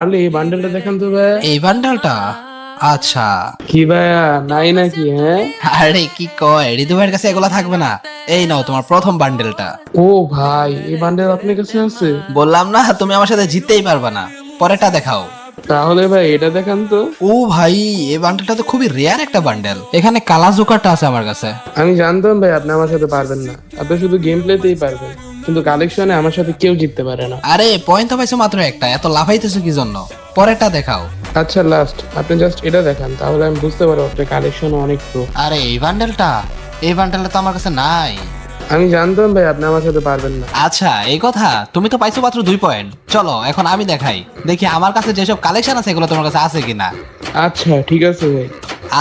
তাহলে এই বান্ডেলটা দেখান তো ভাই। এই বান্ডালটা? আচ্ছা। কি ভাইয়া, নাই নাকি? হ্যাঁ, আরে কি কয়, ঋতু ভাইয়ের কাছে এগুলা থাকবে না। এই নাও তোমার প্রথম বান্ডেলটা। ও ভাই, এই বান্ডেল আপনার কাছে আছে? বললাম না তুমি আমার সাথে জিততেই পারবে না। পরেরটা দেখাও। তাহলে ভাই এটা দেখান তো। ও ভাই, এই বান্ডেলটা তো খুবই রেয়ার একটা বান্ডেল। এখানে কালা জোকারটা আছে আমার কাছে। আমি জানতাম ভাই আপনি আমার সাথে পারবেন না, আপনি শুধু গেম প্লেতেই পারবেন, কিন্তু কালেকশনে আমার সাথে কেউ জিততে পারে না। আরে পয়েন্ট তো পাইছো মাত্র একটা, এত লাফাইতেছো কি জন্য? পরেরটা দেখাও। আচ্ছা লাস্ট, আপনি জাস্ট এটা দেখান, তাহলে আমি বুঝতে পারবো আপনার কালেকশন অনেক প্রো। আরে এই বান্ডেলটা তো আমার কাছে নাই। আমি জানতাম ভাই আপনি আমার সাথে পারবেন না। আচ্ছা এই কথা, তুমি তো পাইছো মাত্র 2 পয়েন্ট। চলো এখন আমি দেখাই, দেখি আমার কাছে যেসব কালেকশন আছে এগুলো তোমার কাছে আছে কিনা। আচ্ছা ঠিক আছে ভাই।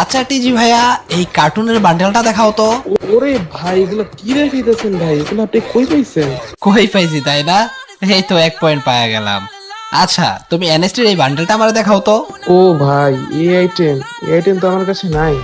আচ্ছা টিজি ভাইয়া, এই কার্টুনের বান্ডেলটা দেখাও তো। ওরে ভাই, এগুলো কি দেখাইতেছেন ভাই? এগুলো আপনি কই পাইছেন? কই পাইছি তাই না? এই তো 1 পয়েন্ট পাওয়া গেলাম। আচ্ছা তুমি এনএসটির এই বান্ডেলটা আমার দেখাও তো। ও ভাই, এই আইটেম তো আমার কাছে নাই।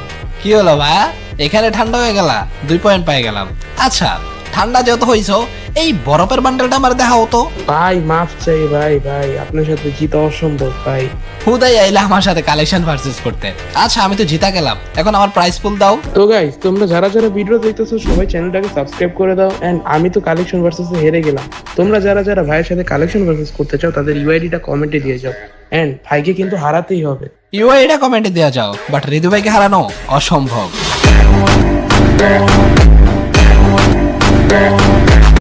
কি হলো ভাইয়া, এখানে ঠান্ডা হয়ে গেলা? 2 পয়েন্ট পাই গেলাম। আচ্ছা ঠান্ডা যেহেতু হইছো, এই বরফের বান্ডেলটা আমার দেখাও তো। ভাই মাফ চাই ভাই, ভাই আপনার সাথে জিতা অসম্ভব ভাই। হুদাই আইলা আমার সাথে কালেকশন ভার্সেস করতে। আচ্ছা আমি তো জিতা গেলাম, এখন আমার প্রাইস ফুল দাও। তো গাইস, তোমরা যারা যারা ভিডিও দেখতেছো সবাই চ্যানেলটাকে সাবস্ক্রাইব করে দাও। এন্ড আমি তো কালেকশন ভার্সেসে হেরে গেলাম। তোমরা যারা যারা ভাইয়ের সাথে কালেকশন ভার্সেস করতে চাও তাদের ইউআইডিটা কমেন্টে দিয়ে যাও। এন্ড ভাইকে কিন্তু হারাতেই হবে। এটা কমেন্টে দেওয়া যাও, বাট ঋতু ভাইকে হারানো অসম্ভব।